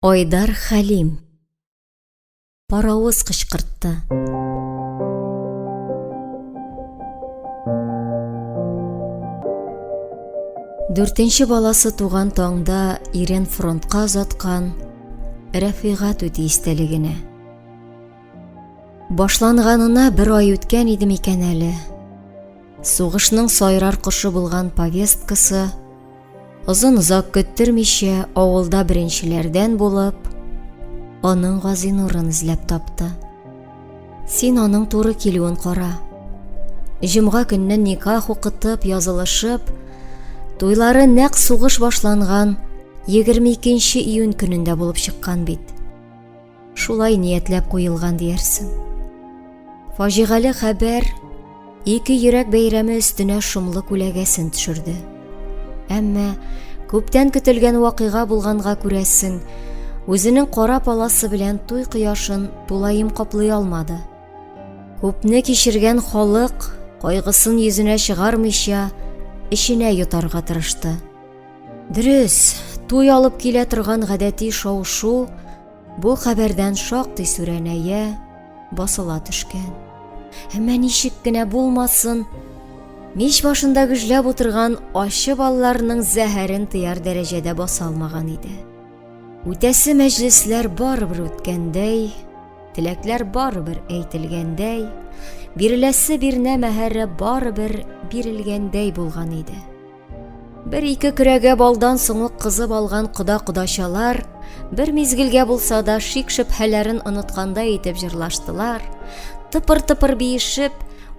Айдар Хәлим. Паравыз кычкыртты. Дүртенче баласы туган таңда ирен фронтка озаткан Рәфигат үти истәлегенә. Башланганына бер ай үткән иде микән әле. Сугышның сайрар кошы булган повесткасы озын-озак көттермичә авылда беренчеләрдән булып, аның Газинурын эзләп тапты. Син аның туры килүен кара. Җомга көннән никах укытып, язылышып, туйлары нәкъ сугыш башланган 22 июнь көнендә булып чыккан бит. Шулай ниятләп куелган диярсең. Фаҗигали хәбәр ике йөрәк бәйрәме өстенә шомлы күләгәсен төшерде. Әмма күптән көтелгән вакыйга булганга күрәсең, үзенең кара паласы белән туй кояшын тулаем каплый алмады. Күпне кичергән халык кайгысын йөзенә чыгармыйча, эченә йотарга тырышты. Дөрес, туй алып килә торган гадәти шау-шу бу хәбәрдән шактый сүрәнәя, басыла төшкән. Әмма ничек кенә булмасын, мич башында гөжләп утырган ачы балларның зәһәрен тыяр дәрәҗәдә баса алмаган иде. Үтәсе мәҗлесләр барыбер үткәндәй, теләкләр барыбер әйтелгәндәй, биреләсе бирнә мәһәре барыбер бирелгәндәй булган иде. Бер-ике көрәгә балдан соңлык кызып алган кода-кодачалар бер мизгелгә булса да шик-шөбһәләрен оныткандай итеп җырлаштылар, тыпыр-тыпыр биешеп,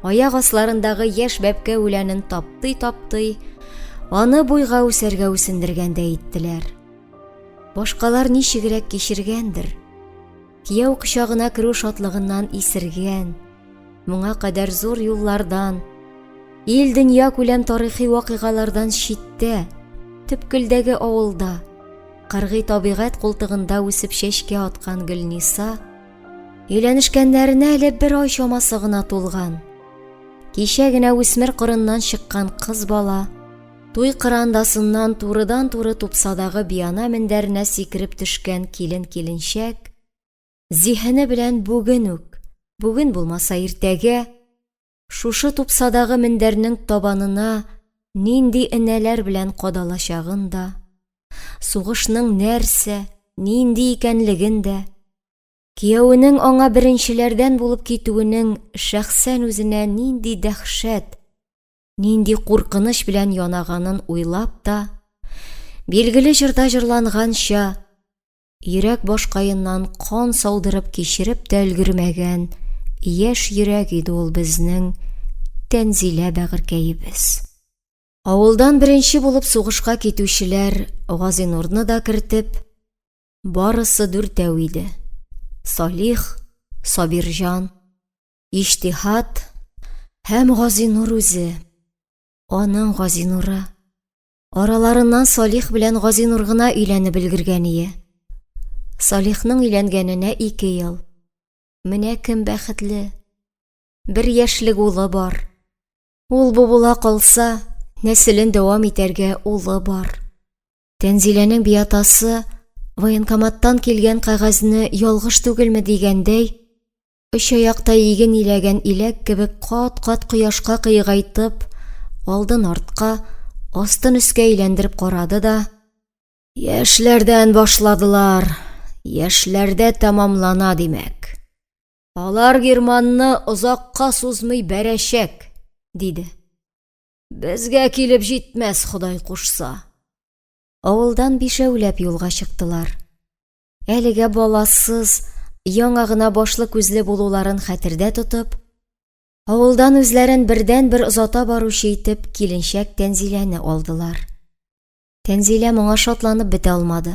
аяк асларындагы яшь бәбкә үләнен таптый-таптый, аны буйга үсәргә үсендергәндәй иттеләр. Башкалар ничегрәк кичергәндер. Кияү кочагына керү шатлыгыннан исергән, моңа кадәр зур юллардан, ил дөнья күләм тарихи вакыйгалардан читтә, төпкелдәге авылда, кыргый табигать култыгында үсеп чәчкә аткан Гөлниса, өйләнешкәннәренә әле бер ай чамасы гына тулган. Кичә генә үсмер кырыннан чыккан кыз бала, туй кырандасыннан турыдан-туры тупсадагы бияна мендәренә сикереп төшкән килен-киленчәк, зиһене белән бүген булмаса иртәгә, шушы тупсадагы мендәрнең табанына нинди энәләр белән кадалачагын да, сугышның нәрсә, нинди икәнлеген дә, кияүенең аңа беренчеләрдән булып китүенең шәхсән үзенә нинди дәһшәт, нинди куркыныч белән янаганын уйлап та, билгеле җырда җырланганча, йөрәк башкаеннан кан саудырып кичереп тә өлгермәгән яшь йөрәк иде ул безнең Тәнзилә бәгыркәебез. Авылдан беренче булып сугышка китүчеләр Газинурны да кертеп, барысы дүртәү иде. Салих, Сабирҗан, Иҗтиһад һәм Газинур үзе. Аның Газинуры. Араларыннан Салих белән Газинур гына өйләнеп өлгергән ие. Салихның өйләнгәненә 2 ел. Менә кем бәхетле. 1 яшьлек улы бар. Ул бу була калса, нәселен дәвам итәргә улы бар. Тәнзиләнең биятасы военкоматтан килгән кәгазьне ялгыш түгелме дигәндәй, өч аякта иген иләгән иләк кебек кат-кат кояшка кыйгайтып, алдын артка, астын өскә әйләндереп карады да, яшьләрдән башладылар, яшьләрдә тамамлана димәк. Алар Германны озакка сузмый бәрәчәк, диде. Безгә килеп җитмәс, Ходай кушса. Авылдан бишәүләп юлга чыктылар. Әлегә баласыз, яңа гына башлы күзле булуларын хәтердә тотып, авылдан үзләрен бердән-бер озата баручы итеп киленчәк Тәнзиләне алдылар. Тәнзилә моңа шатланып бетә алмады.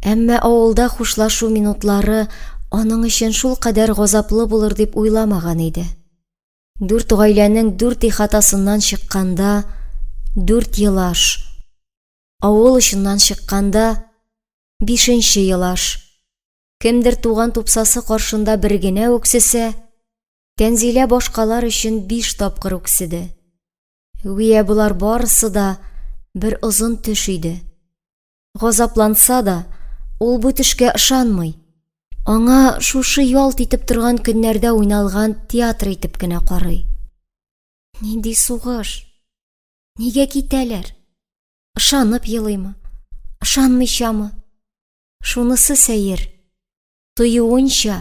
Әмма авылда хушлашу минутлары аның өчен шул кадәр газаплы булыр дип уйламаган иде. 4 гаиләнең 4 ихатасыннан чыкканда 4 елаш, авыл ышыннан чыкканда 5-нче елаш. Кемдер туган тупсасы каршында бер генә үксесә, Тәнзилә башкалар өчен 5 тапкыр үкседе. Гүя булар барысы да бер озын төш иде. Газапланса да, ул бу төшкә ышанмый. Аңа шушы ялт итеп торган көннәрдә уйналган театр итеп кенә карый. Нинди сугыш? Нигә китәләр? Ышанып елыймы? Ышанмыйчамы? Шунысы сәер. Тоюынча,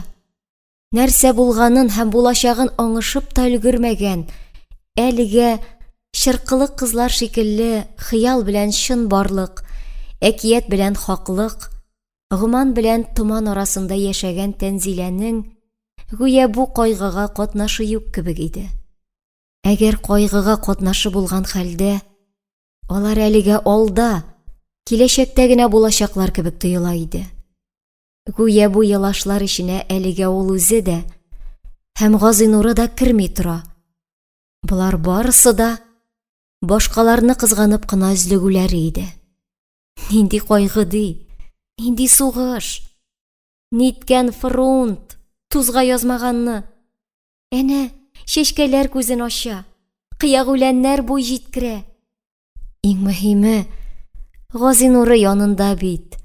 нәрсә булганын һәм булачагын аңышып та өлгермәгән, әлегә чыркылык кызлар шикелле хыял белән чын барлык, әкият белән хаклык, гоман белән томан арасында яшәгән Тәнзиләнең гүя бу кайгыга катнашы юк кебек иде. Әгәр кайгыга катнашы булган хәлдә, алар әлегә алда, киләчәктә генә булачаклар кебек тоела иде. Гүя бу елашлар эченә әлегә ул үзе дә һәм Газинуры да керми тора. Булар барысы да башкаларны кызганып кына үзлегүләре иде. Нинди кайгы ди, нинди сугыш, ниткән фронт, тузга язмаганны. Әнә чәчкәләр күзен ача, кыягүләннәр буй җиткерә. Иң мөһиме, Газинуры янында бит.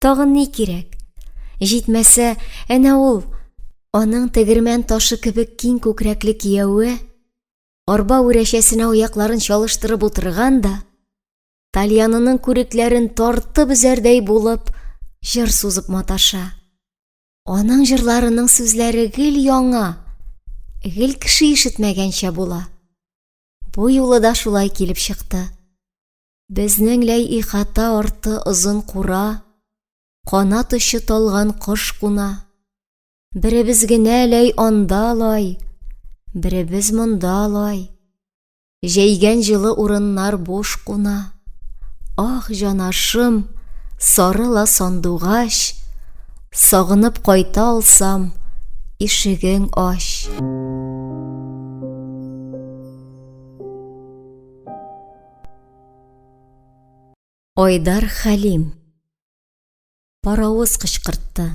Тагын ни кирәк? Җитмәсә, әнә ул, аның тегермән ташы кебек киң күкрәкле кияүе, арба үрәчәсенә аякларын чалыштырып утырган да, Тальянының күрекләрен тартып үзәрдәй булып, җыр сузып маташа. Аның җырларының сүзләре гел яңа, гел кеше ишетмәгәнчә була. Бу юлы да шулай килеп чыкты. Безнең Ләйихата арты озын кура, канат очы талган кош куна. Беребез генә ләй анда лай, беребез монда лай. Җәйгән җылы урыннар буш куна. Ах, җанашым, сарыла сандугач, сагынып кайта алсам, ишегең аш. Айдар Хәлим. Паравоз кычкыртты.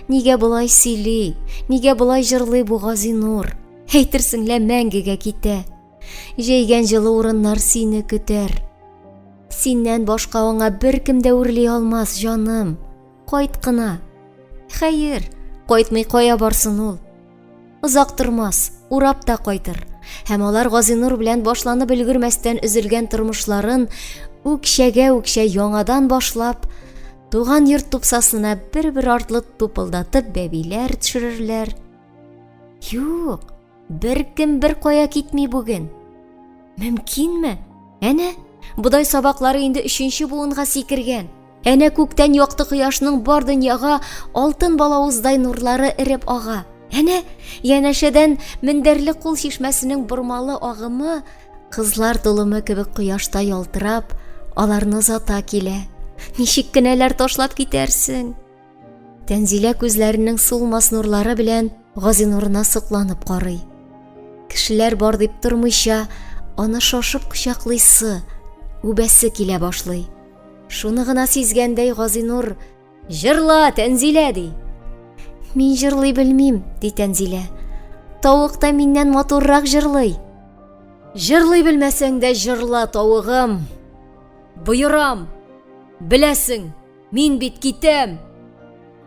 Нигә булай сөйли, нигә булай җырлый бу Газинур? Әйтерсең лә мәңгегә китә. Җәйгән җылы урыннар сине көтәр. Синнән башка аңа беркем дә үрли алмас, җаным. Кайт кына. Хәер, кайтмый кая барсын ул? Озак тормас, урап та кайтыр. Һәм алар Газинур белән башланып өлгермәстән өзелгән тормышларын үкчәгә яңадан башлап, туган йорт тупсасына бер-бер артлы тупылдатып бәбиләр төшерерләр. Юк, беркем бер кая китми бүген. Мөмкинме? Әнә, будай сабаклары инде 3нче буынга сикергән. Әнә күктән якты кояшның бар дөньяга алтын балавыздай нурлары эреп ага. Әнә, янәшәдән мендәрле кул чишмәсенең бормалы агымы, кызлар тулымы кебек кояшта ялтырап, аларны зата килә. Ничек кенәләр ташлап китәрсең? Тәнзилә күзләренең сулмас нурлары белән Газинурына сокланып карый. Кешеләр бар дип тормыйча, аны шашып кочаклыйсы, үбәсе килә башлый. Шуны гына сизгәндәй Газинур: "Җырла, Тәнзилә", ди. "Мин җырлый белмим", ди Тәнзилә. "Тавык та миннән матуррак җырлый". "Җырлый белмәсәң дә җырла, тавыгым. Боерам. Беләсең, мин бит китәм."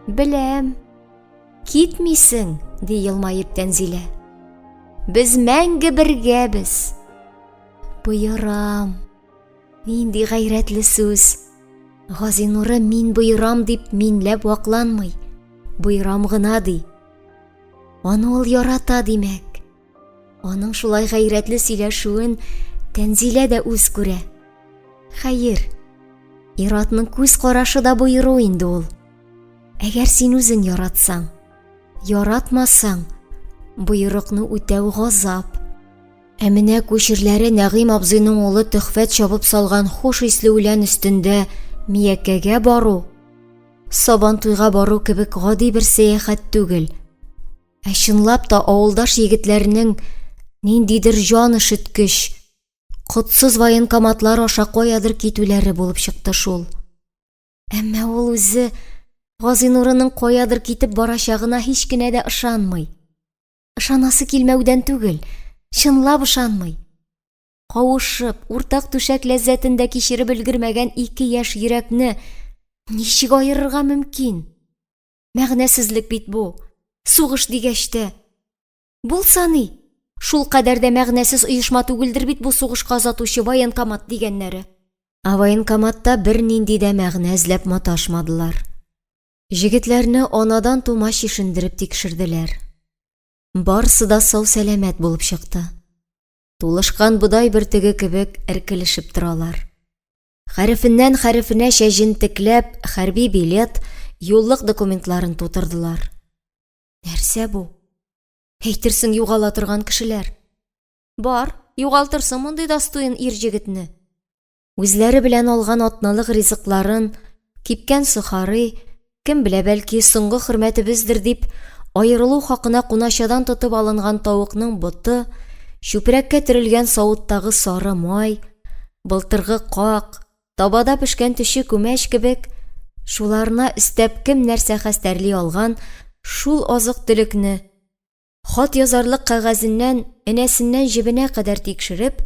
"Беләм. Китмисең", ди елмаеп Тәнзилә. "Без мәңге бергәбез." "Боерам". Нинди гайрәтле сүз. Газинуры мин боерам дип минләп вакланмый. Боерам гына ди. Аны ул ярата димәк. Аның шулай гайрәтле сөйләшүен Тәнзилә дә үз күрә. Хәер, иратның күз карашы да боеру инде ул. Әгәр син үзең яратсаң, яратмасаң, боерыкны үтәү газап. Ә менә күчерләре Нәгыйм абзыйның улы Төхфәт чабып салган хуш исле үлән өстендә Мияккәгә бару, Сабан туйга бару кебек гади бер сәяхәт түгел. Ә чынлап та авылдаш егетләрнең ниндидер җан өшеткеч, котсыз военкоматлар аша каядыр китүләре булып чыкты шул. Әмма ул үзе Газинурының каядыр китеп барачагына һич кенә дә ышанмый. Ышанасы килмәүдән түгел, чынлап ышанмый. Кавышып, уртак түшәк ләззәтендә кичереп өлгермәгән ике яшь йөрәкне ничек аерырга мөмкин? Мәгънәсезлек бит бу. Сугыш дигәч тә. Булса ни, шул кадәр дә мәгънәсез оешма түгелдер бит бу сугышка озатучы военкомат дигәннәре. Военкоматта бер нинди дә мәгънә эзләп маташмадылар. Җегетләрне анадан тума чишендереп тикшерделәр. Барсы да сау-сәламәт булып чыкты. Тулышкан бодай бөртеге кебек эркелешеп торалар. Хәрефеннән хәрефенә шәҗентекләп, хәрби билет, юллык документларын тутырдылар. Нәрсә бу? Әйтерсең югала торган кешеләр. Бар, югалтырсың мондый дастоин ир-җегетне. Үзләре белән алган атналык ризыкларын, кипкән сухарый, кем белә, бәлки соңгы хөрмәтебездер дип, аерылу хакына куначадан тотып алынган тавыкның боты, чүпрәккә төрелгән савыттагы сары май, былтыргы как, табада пешкән төче күмәч кебек, шуларына өстәп кем нәрсә хәстәрли алган шул азык-төлекне хат язарлык кәгазеннән энәсеннән җибенә кадәр тикшереп,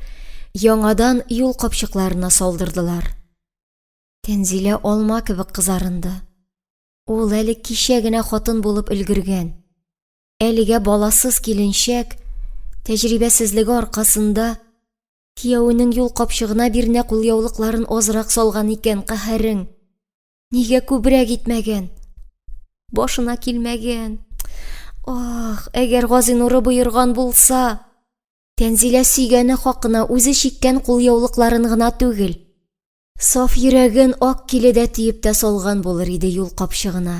яңадан юл капчыкларына салдырдылар. Тәнзилә алма кебек кызарынды. Ул әле кичә генә хатын булып өлгергән. Әлегә баласыз киленчәк, тәҗрибәсезлеге аркасында кияүнең юл капчыгына бирнә кулъяулыкларын азрак салган икән каһәрең. Нигә күбрәк итмәгән? Башына килмәгән. Ах, әгәр Газинуры боерган булса, Тәнзилә сөйгәне хакына үзе чиккән кулъяулыкларын гына түгел, саф йөрәген ак киледә тиеп тә салган булыр иде юл капчыгына.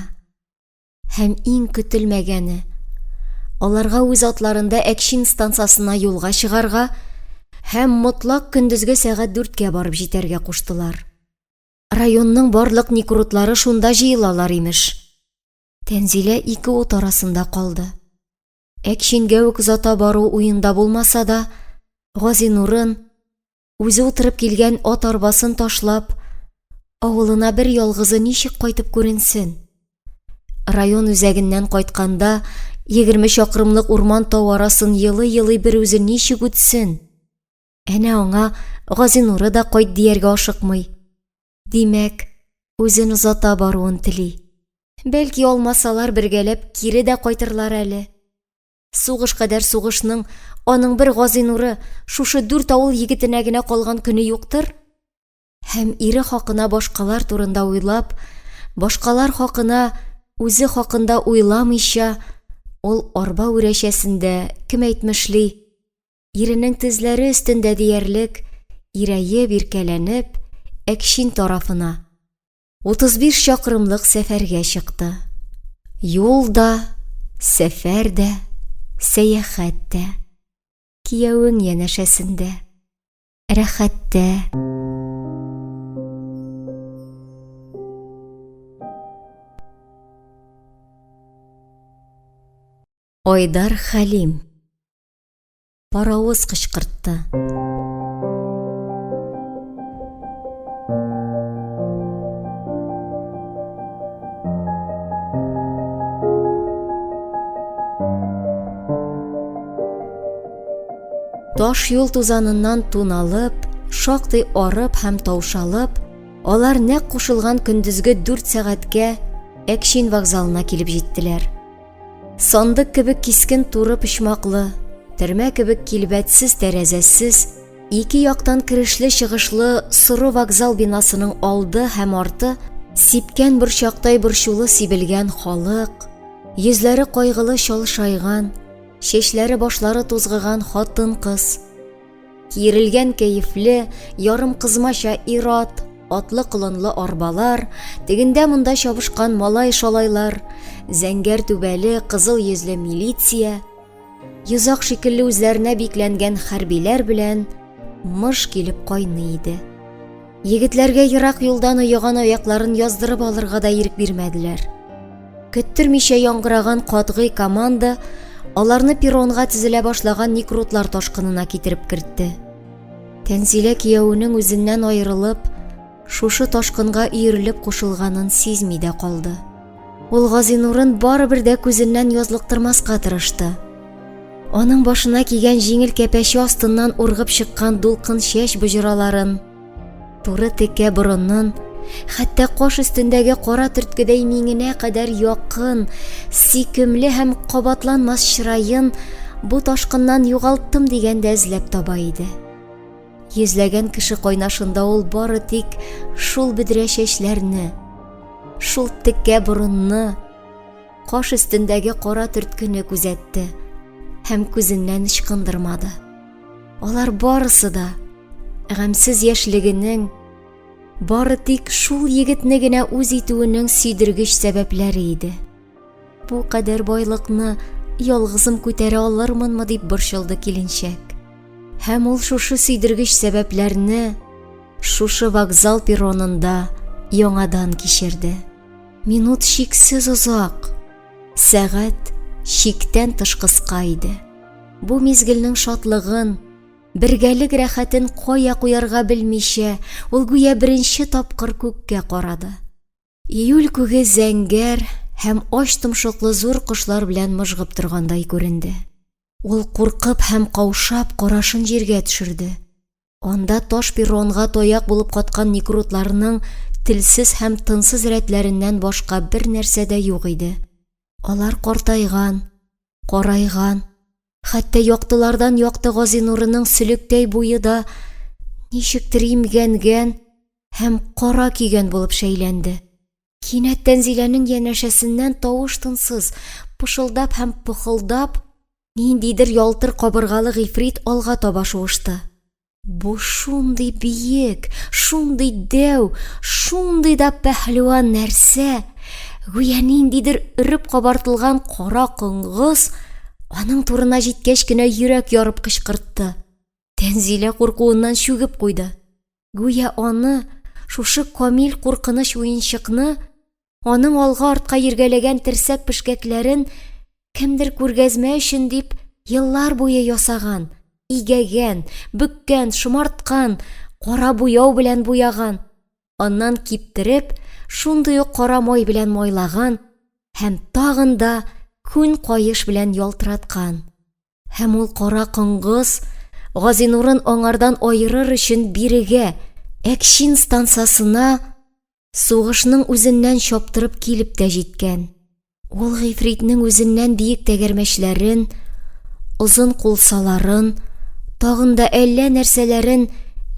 Һәм иң көтелмәгәне, аларга үз атларында Әкчин станциясына юлга чыгарга һәм мотлак көндезге сәгать 4-кә барып җитәргә куштылар. Районның барлык никрутлары шунда җыелалар имеш. Тәнзилә ике ут арасында калды. Әкшингә үк озата бару уенда булмаса да, Газинурын, үзе утырып килгән ат арбасын ташлап, авылына бер ялгызы ничек кайтып күренсен? Район үзәгеннән кайтканда 20 чакрымлык урман тау арасын йылый-йылый бер үзе ничек үтсен? Әнә аңа Газинуры да кайт дияргә ашыкмый. Димәк, үзен озата баруын тели. Бәлки алмасалар бергәләп кире дә кайтырлар әле. Сугыш кадәр сугышның аның бер Газинуры шушы 4 авыл егетенә генә калган көне юктыр. Һәм ире хакына башкалар турында уйлап, башкалар хакына үзе хакында уйламыйча, ул арба үрәчәсендә кем әйтмешли, иренең тезләре өстендә диярлек, ирәеп, иркәләнеп, Әкчин тарафына 35 чакрымлык сәфәргә чыкты. Юл да, сәфәр дә, сәяхәт тә, кияүең янәшәсендә, рәхәттә. Айдар Хәлим. Паравоз кычкыртты. Таш юл тузаныннан туналып, шактый арып һәм таушалып, алар нәкъ кушылган көндезге 4 сәгатькә Әкчин вокзалына килеп җиттеләр. Сандык кебек кискен туры почмаклы, төрмә кебек килбәтсез тәрәзәсез, ике яктан кирешле-чыгышлы соры вокзал бинасының алды һәм арты сипкән борчактай борчулы сибелгән халык, йөзләре кайгылы шалшайган, чәчләре башлары тузгыган хатын-кыз, киерелгән кәефле, ярым кызмача ир-ат, атлы-кылынлы арбалар, тегендә монда чабышкан малай-шалайлар, зәңгәр түбәле, кызыл йөзле милиция, йозак шикелле үзләренә бикләнгән хәрбиләр белән мыш килеп кайный иде. Егетләргә ерак юлдан уяган аякларын яздырып алырга да ирек бирмәделәр. Көттермичә яңгыраган катгый команда аларны перронга тезелә башлаган никрутлар ташкынына китереп кертте. Тәнзилә кияүнең үзеннән аерылып, шушы ташкынга өйрелеп кушылганын сизми дә калды. Ул Газинурын барыбер дә күзеннән язлыктырмаска тырышты. Аның башына кигән җиңел кәпәче астыннан ургып чыккан дулкын чәч боҗраларын, туры текә борынын, хәтта каш өстендәге кара төрткедәй миңенә кадәр якын, сөйкемле һәм кабатланмас чырайын бу ташкыннан югалттым дигәндә эзләп таба иде. Йөзләгән кеше кайнашында ул бары тик шул бөдрә чәчләрне, шул текә борынны, каш өстендәге кара төрткене күзәтте һәм күзеннән ычкындырмады. Алар барысы да гамьсез яшьлегенең, бары тик шул егетне генә үз итүенең сөйдергеч сәбәпләре иде. Бу кадәр байлыкны ялгызым күтәрә алырмынмы дип борчылды киленчәк. Һәм ул шушы сөйдергеч сәбәпләрне шушы вокзал перронында яңадан кичерде. Минут шиксез озак, сәгать шиктән тыш кыска иде. Бу мизгелнең шатлыгын, бергәлек рәхәтен кая куярга белмичә, ул гүя беренче тапкыр күккә карады. Июль күге зәңгәр һәм ач томшыклы зур кошлар белән мыжгып торгандай күренде. Ул куркып һәм каушап карашын җиргә төшерде. Анда таш перронга таяк булып каткан никрутларның телсез һәм тынсыз рәтләреннән башка бер нәрсә дә юк иде. Алар картайган, карайган, хәтта яктылардан якты Газинурының сөлектәй буе да ничектер имгәнгән һәм кара кигән булып шәйләнде. Кинәт Тәнзиләнең янәшәсеннән тавыш-тынсыз, пышылдап һәм пыхылдап, ниндидер ялтыр кабыргалы гыйфрит алга таба шуышты. Бу шундый биек, шундый дәү, шундый да пәһлеван нәрсә, гүя ниндидер өреп кабартылган кара коңгыз, аның турына җиткәч кенә йөрәк ярып кычкыртты. Тәнзилә куркуыннан чүгеп куйды. Гүя аны, шушы камил куркыныч уенчыкны, аның алга-артка йөргәләгән терсәк пешкәкләрен кемдер күргәзмә өчен дип еллар буе ясаган, игәгән, бөккән, шомарткан, кара буяу белән буяган, аннан киптереп, шундый ук кара май белән майлаган һәм тагын да күн каеш белән ялтыраткан. Һәм ул кара коңгыз Газинурын аңардан айырыр өчен бирегә, Әкчин станциясына сугышның үзеннән чаптырып килеп тә җиткән. Ул гыйфритнең үзеннән биек тәгәрмәчләрен, озын кулсаларын, тагын да әллә нәрсәләрен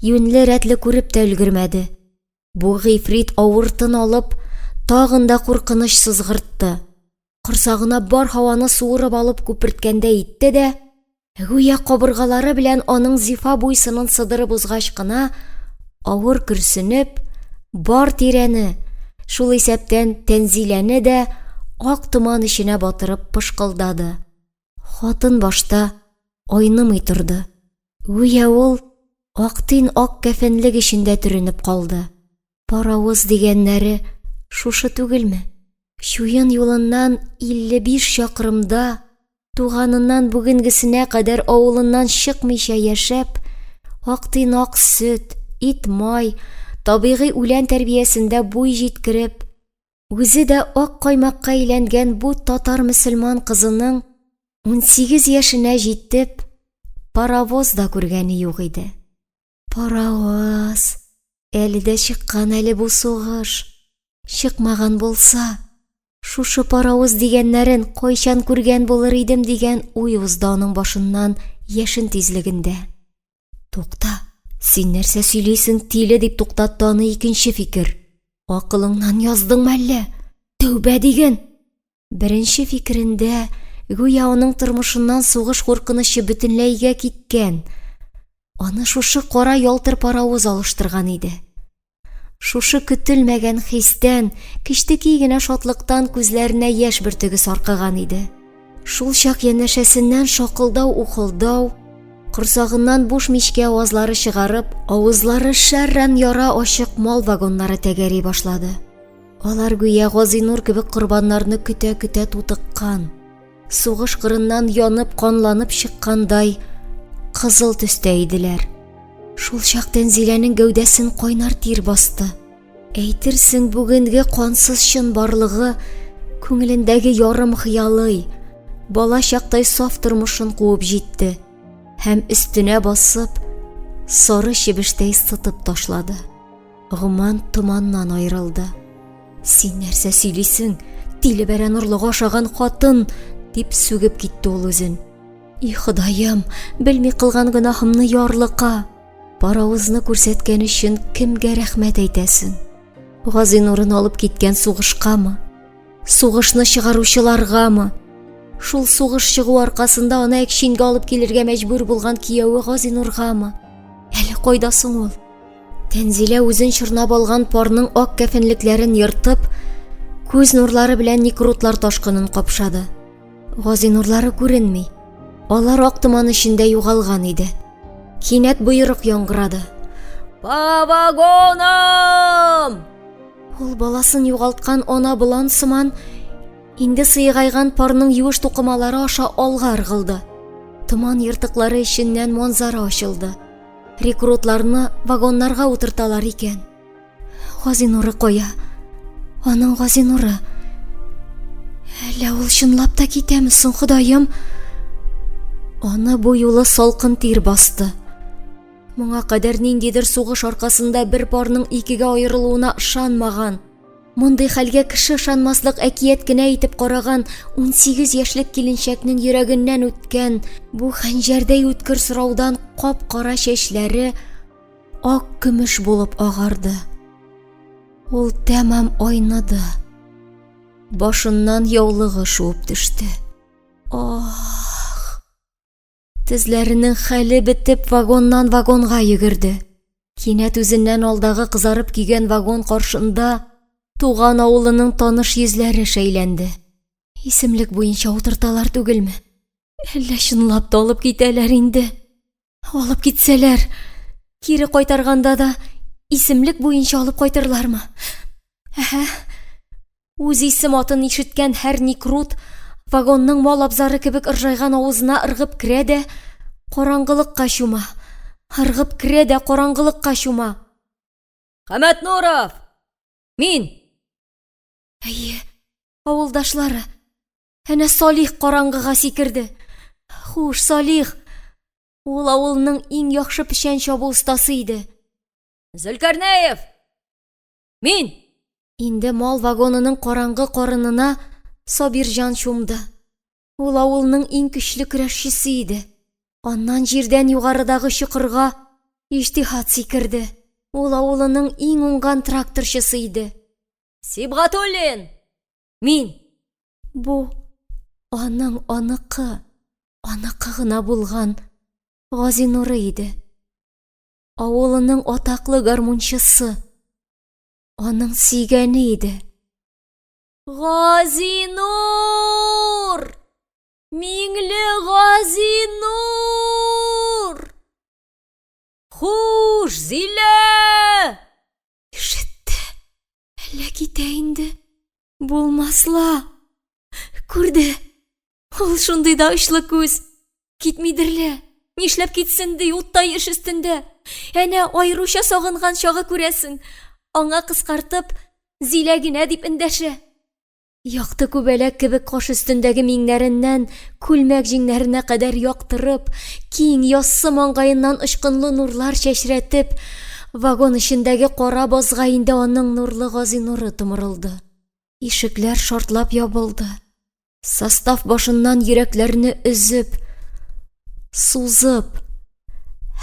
юньле рәтле күреп тә өлгермәде. Бу гыйфрит авыртын алып, тагын да куркыныч сызгыртты. Корсагына бар һаваны суырып алып күперткәндә итте дә, гүя кабыргалары белән аның зифа буйсынын сыдырып узгач кына, авыр көрсенеп, бар тирәне, шул исәптән Тәнзиләне дә ак томан эченә батырып пышкылдады. Хатын башта айнымый торды. Гүя ул ак тин ак кәфенлек эчендә төренеп калды. Паравоз дигәннәре шушы түгелме? Чуен юлыннан 55 чакрымда, туганыннан бүгенгесенә кадәр авылыннан чыкмыйча яшәп, ак тин ак сөт, ит май, табигый үлән тәрбиясендә буй җиткереп, үзе дә ак каймакка әйләнгән бу татар мөселман кызының 18 яшенә җитеп, паравоз да күргәне юк иде. Паравоз, әле дә чыккан әле бу сугыш. Чыкмаган булса, шушы паравоз дигәннәрен кайчан күргән булыр идем дигән уй узды аның башыннан яшен тизлегендә. Тукта, син нәрсә сөйлисең тиле дип туктатты аны икенче фикер. Акылыңнан яздыңмы әллә? Тәүбә диген. Беренче фикерендә гүя аның тормышыннан сугыш куркынычы бөтенләйгә киткән. Аны шушы кара ялтыр паравоз алыштырган иде. Шушы көтелмәгән хистән, кичтеки генә шатлыктан күзләренә яшь бөртеге саркыган иде. Шул чак янәшәсеннән шакылдау-ухылдау, корсагыннан буш мичкә авазлары чыгарып, авызлары шәррән яра ачык мал вагоннары тәгәри башлады. Алар гүя Газинур кебек корбаннарны көтә-көтә тутыккан, сугыш кырыннан янып, канланып чыккандай кызыл төстә иделәр. Шул чак Тәнзиләнең гәүдәсен кайнар тир басты. Әйтерсең бүгенге кансыз чын барлыгы күңелендәге ярым хыялый, бала чактай саф тормышын куып җитте һәм өстенә басып, сары чебештәй сытып ташлады. Гоман томаннан айрылды. Син нәрсә сөйлисең? Тилебәрән урлыга ашаган хатын, дип сүгеп китте ул үзен. И Ходаем, белми кылган гөнаһымны ярлыка. Паравызны күрсәткән өчен кемгә рәхмәт әйтәсең? Газинурын алып киткән сугышкамы? Сугышны чыгаручыларгамы? Шул сугыш чыгу аркасында аны әкчингә алып килергә мәҗбүр булган кияүе Газинургамы? Әле кайда соң ул? Тәнзилә үзен чорнап алган парның ак кәфенлекләрен йыртып, күз нурлары белән никрутлар ташкынын капшады. Газинурлары күренми. Алар ак томан эчендә югалган иде. Кинәт буйрык яңгырады. По вагонам! Ул баласын югалткан ана болан сыман инде сыйгайган парның юеш тукымалары аша алга ыргылды. Томан йыртыклары эченнән манзара ачылды. Рекрутларны вагоннарга утырталар икән. Газинуры кая? Аның Газинуры. Әллә ул чынлап та китәме соң, Ходаем? Аны бу юлы салкын тир басты. Моңа кадәр ниндидер сугыш аркасында бер парның икегә аерылуына ышанмаган, мондай хәлгә кеше ышанмаслык әкият кенә итеп караган 18 яшьлек киленчәкнең йөрәгеннән үткән бу хәнҗәрдәй үткер сораудан кап-кара чәчләре ак көмеш булып агарды. Ул тәмам айнады. Башыннан яулыгы шуып төште. Тезләренең хәле бетеп вагоннан вагонга йөгерде. Кинәт үзеннән алдагы кызарып кигән вагон каршында туган авылының таныш йөзләре шәйләнде. Исемлек буенча утырталар түгелме? Әллә чынлап та алып китәләр инде? Алып китсәләр, кире кайтарганда да исемлек буенча алып кайтырлармы? Үз исем атын ишеткән һәр никрут вагонның мал абзары кебек ыржайган авызына ыргып керә дә караңгылыкка чума. Ыргып керә дә караңгылыкка чума. Хамат Нуров! Мин! Әйе, авылдашлары. Әнә Салих караңгыга сикерде. Хуш, Салих. Ул авылның иң яхшы печән чабу остасы иде. Зөлкарнәев! Мин! Инде мал вагонының караңгы карынына Сабирҗан чумды. Ул авылның иң көчле көрәшчесе иде. Аннан җирдән югарыдагы чокырга Иҗтиһад сикерде. Ул авылының иң уңган тракторчысы иде. Сибгатуллин! Мин! Бу аның аныкы гына булган Газинуры иде. Авылының атаклы гармунчысы. Аның сөйгәне иде. Газинур! Миңле Газинур! Хуш, Зилә! Ишетте. Әллә китә инде. Булмасла. Күрде. Ул шундый да очлы күз. Китмидерле. Нишләп китсен ди, уттай эш өстендә. Әнә айруча сагынган чагы күрәсең. Аңа кыскартып, Зилә генә дип эндәшә. Якты күбәләк кебек каш өстендәге миңнәреннән күлмәк җиңнәренә кадәр яктырып, киң яссы маңгаеннан ычкынлы нурлар чәчрәтеп, вагон эчендәге кара базга инде аның нурлы Газинуры томырылды. Ишекләр шартлап ябылды. Состав башыннан йөрәкләрне өзеп, сузып,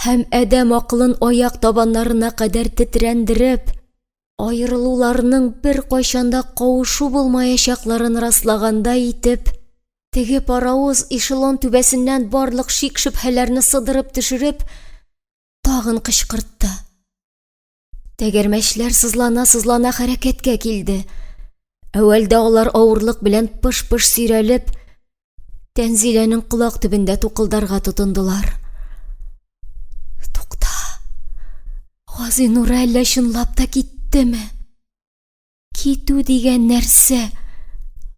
һәм әдәм акылын аяк табаннарына кадәр тетрәндереп, айрылуларның бер кайчанда кавышу булмаячакларын раслаганда итеп, теге паравоз эшелон түбәсеннән барлык шик шөбһәләрне сыдырып төшереп, тагын кычкыртты. Тәгәрмәчләр сызлана-сызлана хәрәкәткә килде. Әүвәлдә алар авырлык белән пыш-пыш сөйрәлеп, Тәнзиләнең колак төбендә тукылдарга тотындылар. Тукта. Газинур әллә чынлап та киттеме? Китү дигән нәрсә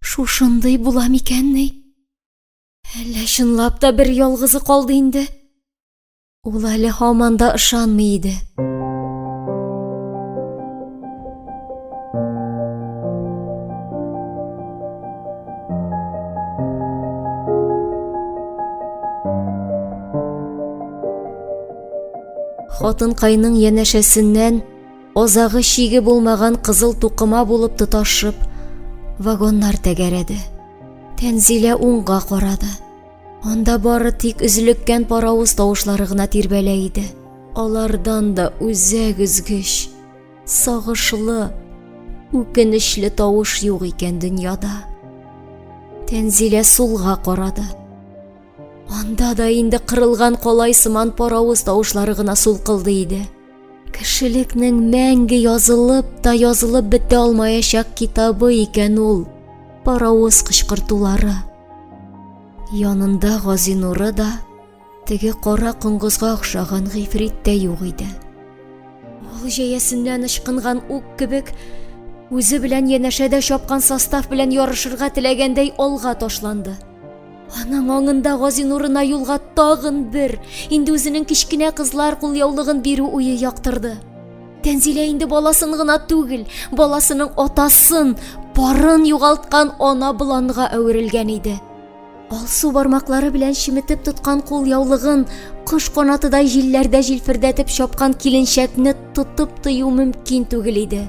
шушындый була микәнни? Әллә чынлап та бер ялгызы калды инде? Ул әле һаман да ышанмый иде. Хатын-кайның янәшәсеннән озагы чиге булмаган кызыл тукыма булып тоташып, вагоннар тәгәрәде. Тәнзилә уңга карады. Анда бары тик өзлеккән паравыз тавышлары гына тирбәлә иде. Алардан да үзәк өзгеч, сагышлы, үкенечле тавыш юк икән дөньяда. Тәнзилә сулга карады. Анда да инде кырылган калай сыман паравыз тавышлары гына сулкылды иде. Кешелекнең мәңге язылып бетә алмаячак китабы икән ул, паравыз кычкыртулары. Янында Газинуры да, теге кара коңгызга охшаган гыйфрит тә юк иде. Ул җәясеннән ычкынган ук кебек, үзе белән янәшәдә чапкан состав белән ярышырга теләгәндәй алга ташланды. Аның аңында Газинурына юлга тагын бер, инде үзенең кичкенә кызлар кулъяулыгын бирү уе яктырды. Тәнзилә инде баласын гына түгел, баласының атасын, барын югалткан ана боланга әверелгән иде. Алсу бармаклары белән шиметеп тоткан кулъяулыгын кош канатыдай җилләрдә җилфердәтеп чапкан киленчәкне тотып тыю мөмкин түгел иде.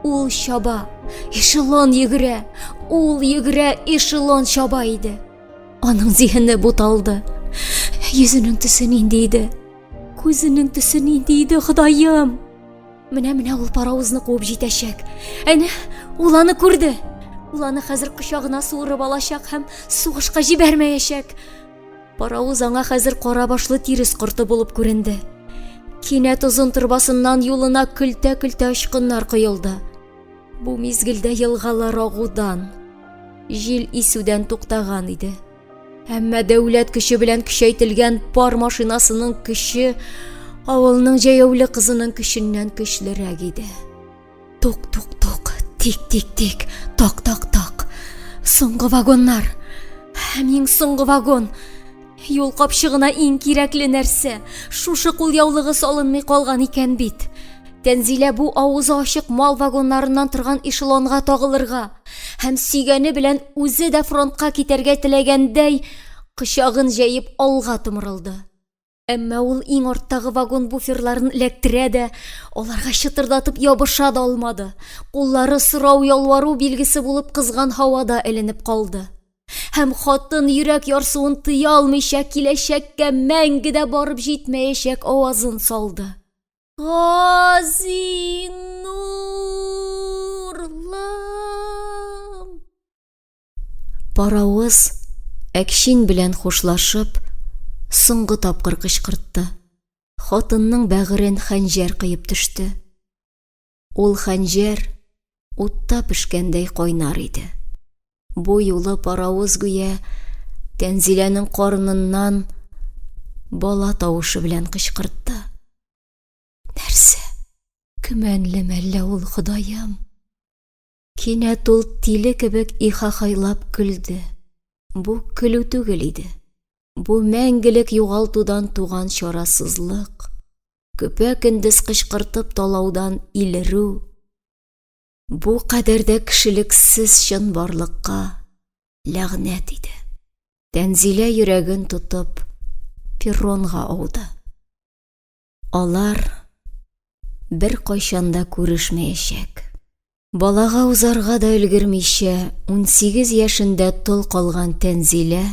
Ул чаба, эшелон йөгерә, ул йөгерә, эшелон чаба иде. Аның зиһене буталды. Йөзенең төсе нинди иде? Күзенең төсе нинди иде, Ходаем? Менә ул паравызны куып җитәчәк. Әнә, ул аны күрде. Ул аны хәзер кочагына суырып алачак һәм сугышка җибәрмәячәк. Паравыз аңа хәзер кара башлы тирес корты булып күренде. Кинәт озын торбасыннан юлына көлтә-көлтә очкыннар коелды. Бу мизгелдә елгалар агудан, җил исүдән туктаган иде. Әмма дәүләт көче белән көчәйтелгән пар машинасының көче авылның җәяүле кызының көченнән көчлерәк иде. Тук-тук-тук, тик-тик-тик, так-так-так. Соңгы вагоннар. Иң соңгы вагон. Юл капчыгына иң кирәкле нәрсә. Шушы кулъяулыгы салынмый калган икән бит. Тәнзилә бу авызы ачык мал вагоннарыннан торган эшелонга тагылырга һәм сөйгәне белән үзе дә фронтка китәргә теләгәндәй кычагын җәеп алга томырылды. Әмма ул иң арттагы вагон буферларын эләктерә дә, аларга чытырдатып ябыша да алмады. Куллары сорау ялвару билгесе булып кызган һавада эленеп калды. Һәм хатын йөрәк ярсуын тыя алмыйча киләчәккә мәңгедә барып җитмәячәк авазын салды. Газинурлам! Паравыз әкшин белән хушлашып, соңгы тапкыр кычкыртты. Хатынның бәгырен хәнҗәр кыеп төште. Ул хәнҗәр утта пешкәндәй кайнар иде. Бу юлы паравыз гүя Тәнзиләнең карыныннан бала тавышы белән кычкыртты. Нәрсә? Көмәнле мәллә ул, Ходаем? Кинәт ул тиле кебек ихахайлап көлде. Бу көлү түгел иде. Бу мәңгелек югалтудан туган чарасызлык. Көпә-көндез кычкыртып талаудан илерү. Бу кадәрдә кешелексез чын барлыкка ләгънәт иде. Тәнзилә йөрәген тотып перронга ауды. Алар бер кайчанда күрешмәячәк. Балага узарга да өлгермичә 18 яшендә тол калган Тәнзилә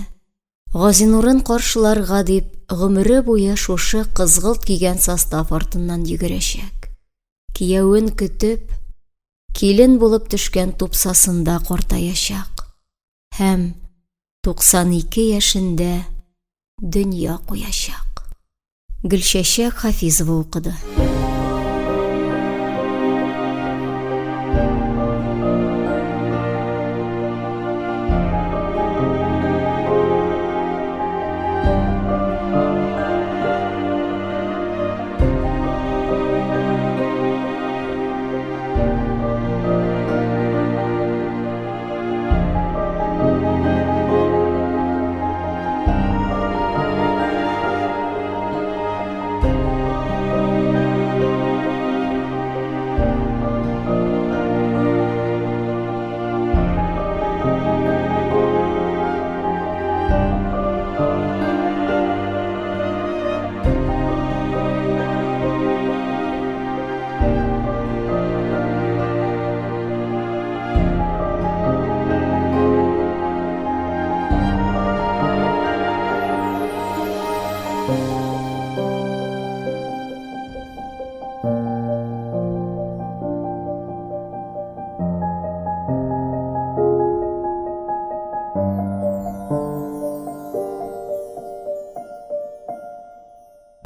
Газинурын каршыларга дип гомере буе шушы кызгылт кигән состав артыннан йөгерәчәк. Кияүен көтеп, килен булып төшкән тупсасында картаячак һәм 92 яшендә дөнья куячак. Гөлчәчәк Хафизова укыды.